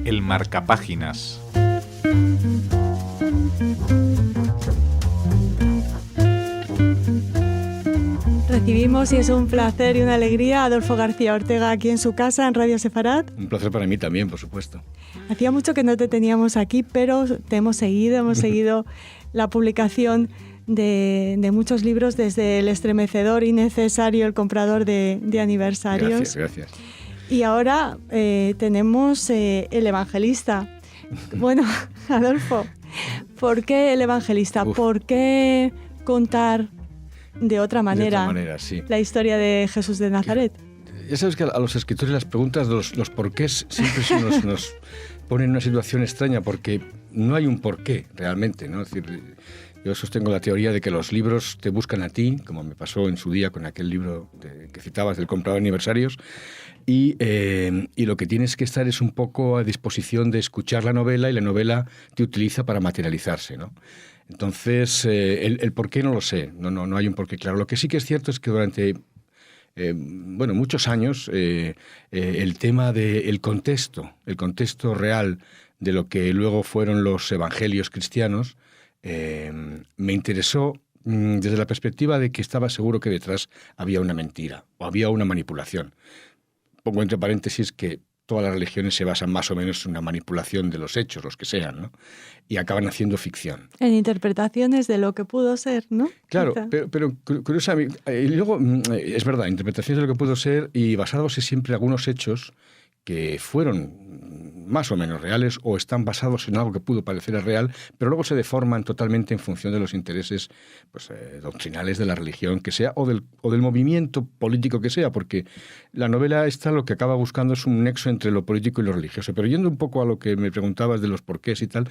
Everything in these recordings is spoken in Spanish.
El marcapáginas. Recibimos, y es un placer y una alegría, a Adolfo García Ortega aquí en su casa, en Radio Sefarat. Un placer para mí también, por supuesto. Hacía mucho que no te teníamos aquí, pero te hemos seguido la publicación de muchos libros, desde El estremecedor y necesario, El comprador de aniversarios. Gracias. Y ahora tenemos El evangelista. Bueno, Adolfo, ¿por qué El evangelista? ¿Por qué contar de otra manera, sí, la historia de Jesús de Nazaret? Ya sabes que a los escritores las preguntas de los porqués siempre nos ponen en una situación extraña, porque no hay un porqué realmente, ¿no? Es decir, yo sostengo la teoría de que los libros te buscan a ti, como me pasó en su día con aquel libro que citabas del comprador de aniversarios, y lo que tienes que estar es un poco a disposición de escuchar la novela, y la novela te utiliza para materializarse, ¿no? Entonces, el por qué no lo sé, no hay un porqué claro. Lo que sí que es cierto es que durante muchos años el tema del contexto, el contexto real de lo que luego fueron los evangelios cristianos, me interesó desde la perspectiva de que estaba seguro que detrás había una mentira o había una manipulación. Pongo entre paréntesis que todas las religiones se basan más o menos en una manipulación de los hechos, los que sean, ¿no? Y acaban haciendo ficción. En interpretaciones de lo que pudo ser, ¿no? Claro, pero curiosamente, y luego, es verdad, interpretaciones de lo que pudo ser y basados siempre en algunos hechos que fueron más o menos reales o están basados en algo que pudo parecer real, pero luego se deforman totalmente en función de los intereses doctrinales de la religión que sea o del movimiento político que sea, porque la novela esta lo que acaba buscando es un nexo entre lo político y lo religioso. Pero yendo un poco a lo que me preguntabas de los porqués y tal,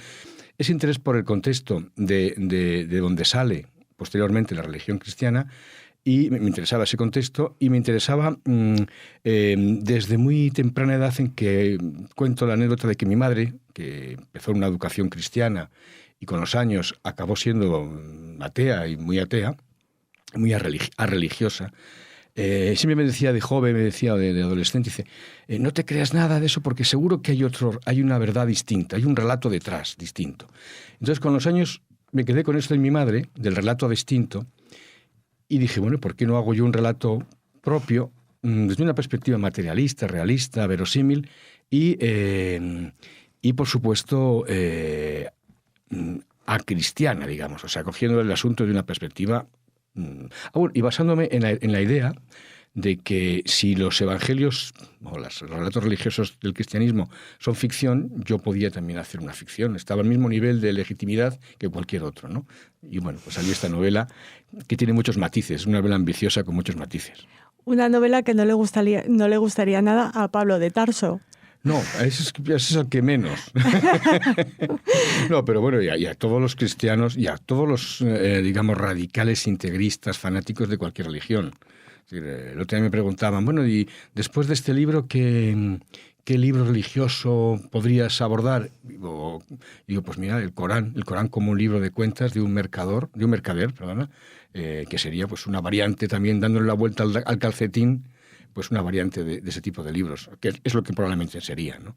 ese interés por el contexto de donde sale posteriormente la religión cristiana, y me interesaba ese contexto, y me interesaba desde muy temprana edad, en que cuento la anécdota de que mi madre, que empezó una educación cristiana y con los años acabó siendo atea, muy religiosa, siempre me decía de joven, me decía de adolescente, dice, no te creas nada de eso, porque seguro que hay una verdad distinta, hay un relato detrás distinto. Entonces, con los años me quedé con esto en mi madre, del relato distinto, y dije, bueno, ¿por qué no hago yo un relato propio desde una perspectiva materialista, realista, verosímil y por supuesto, acristiana, digamos? O sea, cogiendo el asunto de una perspectiva... y basándome en la idea de que si los evangelios o los relatos religiosos del cristianismo son ficción, yo podía también hacer una ficción. Estaba al mismo nivel de legitimidad que cualquier otro, ¿no? Y bueno, pues salió esta novela que tiene muchos matices, una novela ambiciosa con muchos matices. Una novela que no le gustaría nada a Pablo de Tarso. No, eso es el que menos. No, pero bueno, y a todos los cristianos y a todos los, digamos, radicales, integristas, fanáticos de cualquier religión. Es decir, el otro día me preguntaban, bueno, y después de este libro, ¿qué libro religioso podrías abordar? Y digo, pues mira, el Corán como un libro de cuentas de un mercader, que sería pues una variante también, dándole la vuelta al calcetín, pues una variante de ese tipo de libros, que es lo que probablemente sería, ¿no?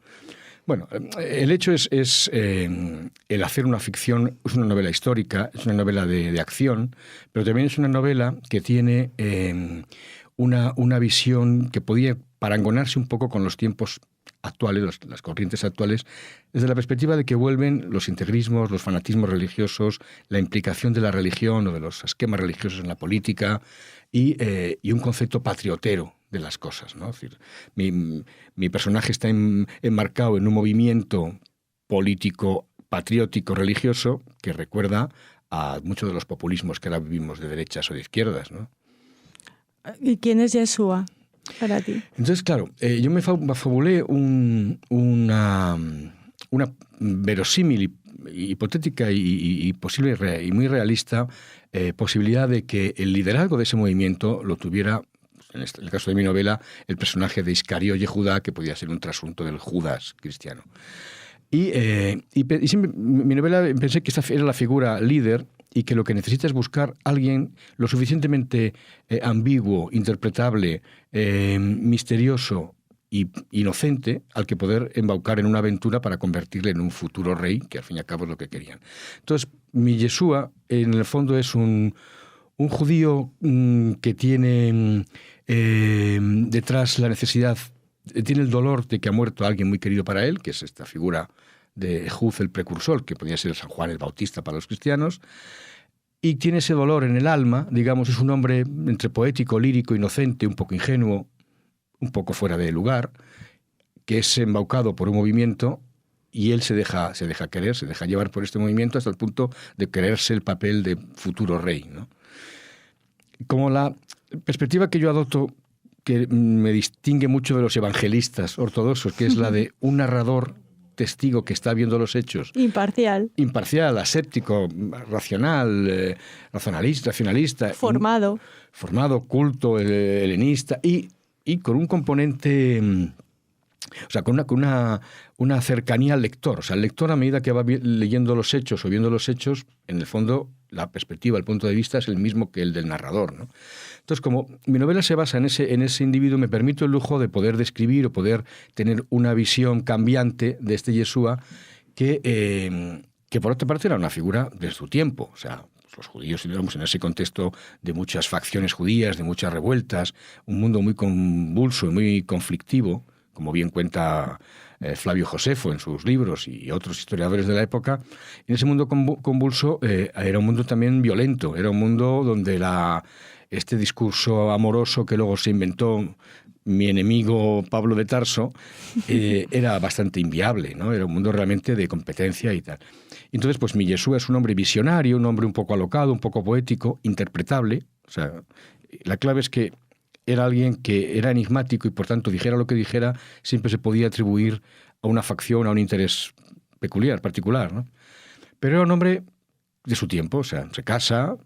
Bueno, el hecho es el hacer una ficción. Es una novela histórica, es una novela de acción, pero también es una novela que tiene una visión que podía parangonarse un poco con los tiempos actuales, las corrientes actuales, desde la perspectiva de que vuelven los integrismos, los fanatismos religiosos, la implicación de la religión o de los esquemas religiosos en la política y un concepto patriotero de las cosas, ¿no? Es decir, mi personaje está enmarcado en un movimiento político, patriótico, religioso, que recuerda a muchos de los populismos que ahora vivimos de derechas o de izquierdas, ¿no? ¿Y quién es Yeshua para ti? Entonces, claro, yo me fabulé una verosímil, hipotética y posible y muy realista posibilidad de que el liderazgo de ese movimiento lo tuviera, en el caso de mi novela, el personaje de Iscario Yehudá, que podía ser un trasunto del Judas cristiano. Y siempre, mi novela, pensé que esta era la figura líder y que lo que necesita es buscar a alguien lo suficientemente ambiguo, interpretable, misterioso y inocente al que poder embaucar en una aventura para convertirle en un futuro rey, que al fin y al cabo es lo que querían. Entonces, mi Yeshua, en el fondo, es un judío que tiene detrás la necesidad, tiene el dolor de que ha muerto alguien muy querido para él, que es esta figura de Ehud el precursor, que podría ser San Juan el Bautista para los cristianos, y tiene ese dolor en el alma, digamos, es un hombre entre poético, lírico, inocente, un poco ingenuo, un poco fuera de lugar, que es embaucado por un movimiento y él se deja querer, se deja llevar por este movimiento hasta el punto de creerse el papel de futuro rey, ¿no? Como la perspectiva que yo adopto, que me distingue mucho de los evangelistas ortodoxos, que es la de un narrador testigo que está viendo los hechos. Imparcial, aséptico, racional, racionalista. Formado, culto, helenista y con un componente, o sea, con una cercanía al lector. O sea, el lector, a medida que va leyendo los hechos o viendo los hechos, en el fondo la perspectiva, el punto de vista es el mismo que el del narrador, ¿no? Entonces, como mi novela se basa en ese individuo, me permito el lujo de poder describir o poder tener una visión cambiante de este Yeshua que por otra parte era una figura de su tiempo. O sea, los judíos, digamos, en ese contexto de muchas facciones judías, de muchas revueltas, un mundo muy convulso y muy conflictivo, como bien cuenta Flavio Josefo en sus libros y otros historiadores de la época. En ese mundo convulso era un mundo también violento, era un mundo donde este discurso amoroso que luego se inventó mi enemigo Pablo de Tarso era bastante inviable, ¿no? Era un mundo realmente de competencia y tal. Entonces, pues mi Yeshua es un hombre visionario, un hombre un poco alocado, un poco poético, interpretable. O sea, la clave es que era alguien que era enigmático y por tanto dijera lo que dijera, siempre se podía atribuir a una facción, a un interés peculiar, particular, ¿no? Pero era un hombre de su tiempo, o sea, se casa,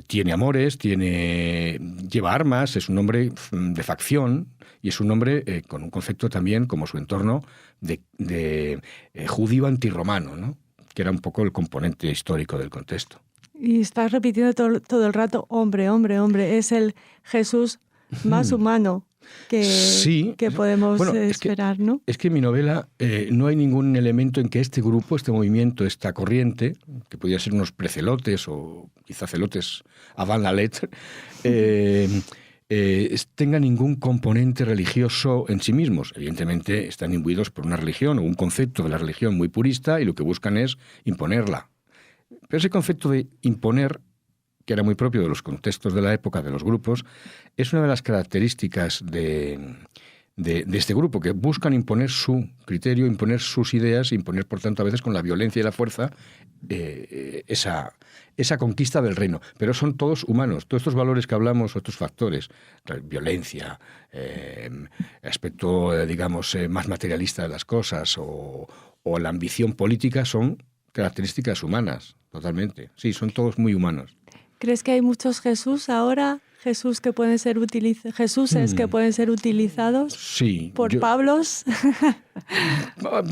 tiene amores, lleva armas, es un hombre de facción y es un hombre con un concepto también, como su entorno, de judío antirromano, ¿no? Que era un poco el componente histórico del contexto. Y estás repitiendo todo el rato, hombre, hombre, hombre. Es el Jesús más humano que podemos esperar, ¿no? Es que en mi novela no hay ningún elemento en que este grupo, este movimiento, esta corriente, que podría ser unos precelotes o quizá celotes avant la lettre, tenga ningún componente religioso en sí mismos. Evidentemente están imbuidos por una religión o un concepto de la religión muy purista y lo que buscan es imponerla. Pero ese concepto de imponer, que era muy propio de los contextos de la época, de los grupos, es una de las características de este grupo, que buscan imponer su criterio, imponer sus ideas, imponer, por tanto, a veces con la violencia y la fuerza, esa conquista del reino. Pero son todos humanos. Todos estos valores que hablamos, otros factores, violencia, aspecto, digamos, más materialista de las cosas o la ambición política, son características humanas, totalmente. Sí, son todos muy humanos. ¿Crees que hay muchos Jesús ahora? Jesuses que pueden ser utilizados por Pablos.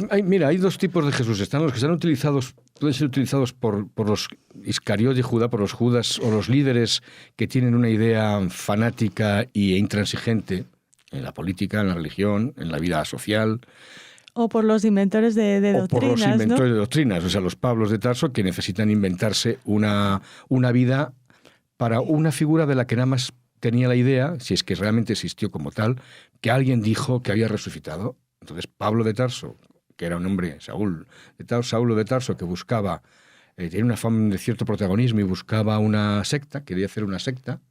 Hay dos tipos de Jesús. Están los que están utilizados, pueden ser utilizados por los Iscariote de Judá, por los Judas o los líderes que tienen una idea fanática e intransigente en la política, en la religión, en la vida social. O por los inventores de doctrinas, por los inventores de doctrinas, o sea, los Pablos de Tarso, que necesitan inventarse una vida para una figura de la que nada más tenía la idea, si es que realmente existió como tal, que alguien dijo que había resucitado. Entonces, Pablo de Tarso, que era un hombre, Saulo de Tarso, que buscaba, tenía una fama de cierto protagonismo y buscaba una secta, quería hacer una secta,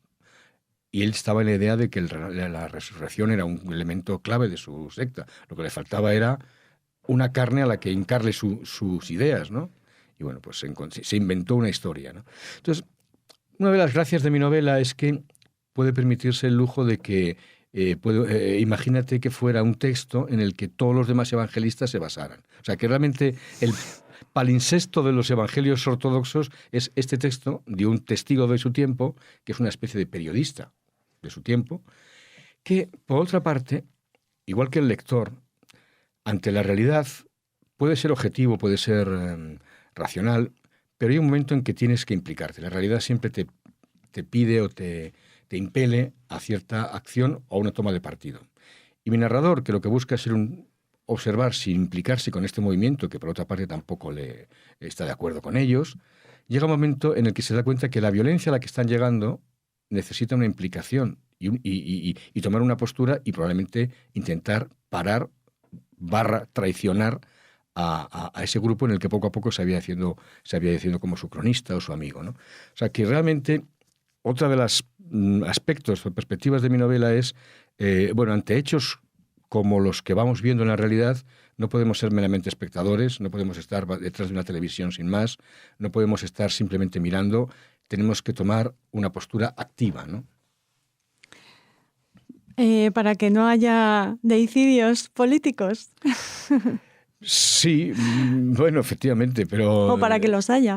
y él estaba en la idea de que la resurrección era un elemento clave de su secta. Lo que le faltaba era una carne a la que hincarle sus ideas, ¿no? Y bueno, pues se inventó una historia, ¿no? Entonces, una de las gracias de mi novela es que puede permitirse el lujo de que, imagínate que fuera un texto en el que todos los demás evangelistas se basaran. O sea, que realmente el palincesto de los evangelios ortodoxos es este texto de un testigo de su tiempo, que es una especie de periodista de su tiempo, que, por otra parte, igual que el lector, ante la realidad puede ser objetivo, puede ser racional, pero hay un momento en que tienes que implicarte. La realidad siempre te pide o te impele a cierta acción o a una toma de partido. Y mi narrador, que lo que busca es observar sin implicarse con este movimiento, que por otra parte tampoco le está de acuerdo con ellos, llega un momento en el que se da cuenta que la violencia a la que están llegando necesita una implicación y tomar una postura y probablemente intentar parar / traicionar a ese grupo en el que poco a poco se había haciendo como su cronista o su amigo, ¿no? O sea, que realmente otra de los aspectos o perspectivas de mi novela es, ante hechos como los que vamos viendo en la realidad, no podemos ser meramente espectadores, no podemos estar detrás de una televisión sin más, no podemos estar simplemente mirando, tenemos que tomar una postura activa, ¿no? Para que no haya deicidios políticos. Sí, bueno, efectivamente, pero... O para que los haya.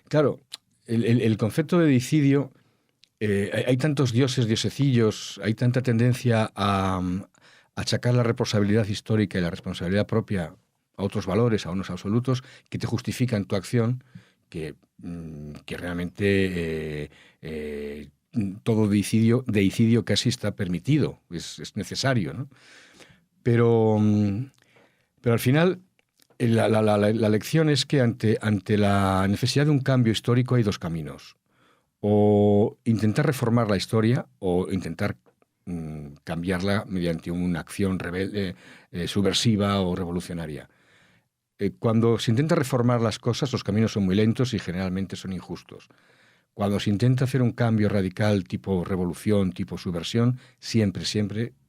Claro, el concepto de deicidio, hay tantos dioses, diosecillos, hay tanta tendencia a achacar la responsabilidad histórica y la responsabilidad propia a otros valores, a unos absolutos, que te justifican tu acción, que realmente todo deicidio casi está permitido, es necesario, ¿no? Pero al final la lección es que ante la necesidad de un cambio histórico hay dos caminos. O intentar reformar la historia o intentar cambiarla mediante una acción rebelde, subversiva o revolucionaria. Cuando se intenta reformar las cosas, los caminos son muy lentos y generalmente son injustos. Cuando se intenta hacer un cambio radical tipo revolución, tipo subversión, siempre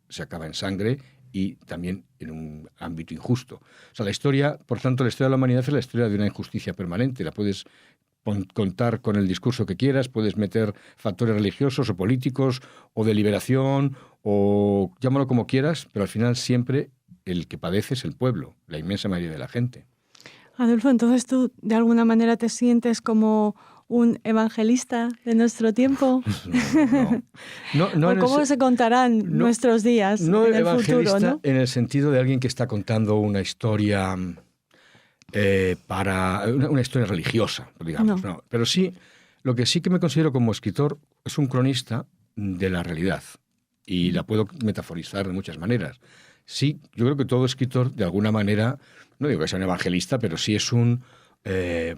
se acaba en sangre y también en un ámbito injusto. O sea, la historia, por tanto, la historia de la humanidad es la historia de una injusticia permanente. La puedes contar con el discurso que quieras, puedes meter factores religiosos o políticos o de liberación o llámalo como quieras, pero al final siempre el que padece es el pueblo, la inmensa mayoría de la gente. Adolfo, entonces tú de alguna manera te sientes como un evangelista de nuestro tiempo. No, ¿O cómo se contarán nuestros días en el futuro, ¿no? En el sentido de alguien que está contando una historia para una historia religiosa, digamos. No. Pero sí, lo que sí que me considero como escritor es un cronista de la realidad y la puedo metaforizar de muchas maneras. Sí, yo creo que todo escritor, de alguna manera, no digo que sea un evangelista, pero sí es un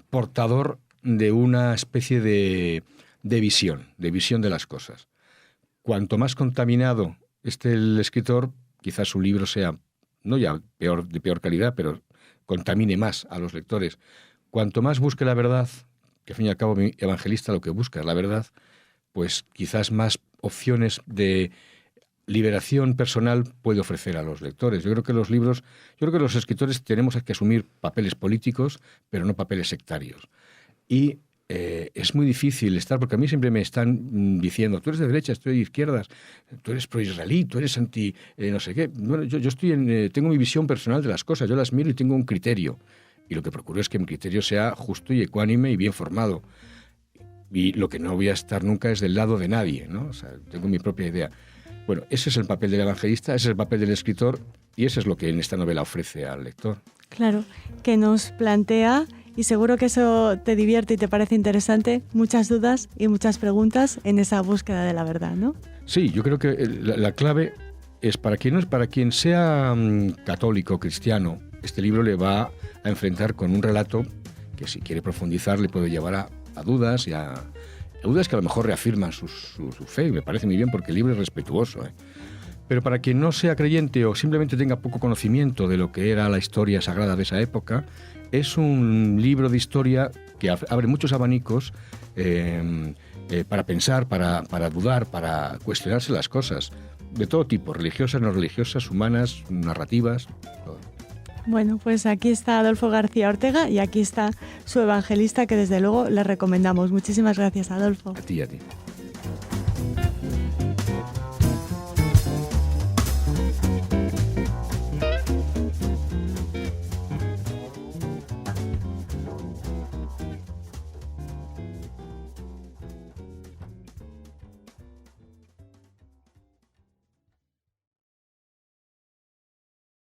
portador de una especie de visión de las cosas. Cuanto más contaminado esté el escritor, quizás su libro sea, no ya de peor calidad, pero contamine más a los lectores. Cuanto más busque la verdad, que al fin y al cabo mi evangelista lo que busca es la verdad, pues quizás más opciones de liberación personal puede ofrecer a los lectores. Yo creo que los escritores tenemos que asumir papeles políticos, pero no papeles sectarios. Y es muy difícil estar, porque a mí siempre me están diciendo, tú eres de derecha, estoy de izquierdas, tú eres pro-israelí, tú eres anti no sé qué. Bueno, yo tengo mi visión personal de las cosas, yo las miro y tengo un criterio. Y lo que procuro es que mi criterio sea justo y ecuánime y bien formado. Y lo que no voy a estar nunca es del lado de nadie, ¿no? O sea, tengo mi propia idea. Bueno, ese es el papel del evangelista, ese es el papel del escritor y eso es lo que en esta novela ofrece al lector. Claro, que nos plantea, y seguro que eso te divierte y te parece interesante, muchas dudas y muchas preguntas en esa búsqueda de la verdad, ¿no? Sí, yo creo que la clave es para quien sea católico o cristiano, este libro le va a enfrentar con un relato que si quiere profundizar le puede llevar a dudas y a dudas que a lo mejor reafirman su fe, y me parece muy bien porque el libro es respetuoso, ¿eh? Pero para quien no sea creyente o simplemente tenga poco conocimiento de lo que era la historia sagrada de esa época, es un libro de historia que abre muchos abanicos para pensar, para dudar, para cuestionarse las cosas, de todo tipo, religiosas, no religiosas, humanas, narrativas, todo. Bueno, pues aquí está Adolfo García Ortega y aquí está su evangelista, que desde luego le recomendamos. Muchísimas gracias, Adolfo. A ti.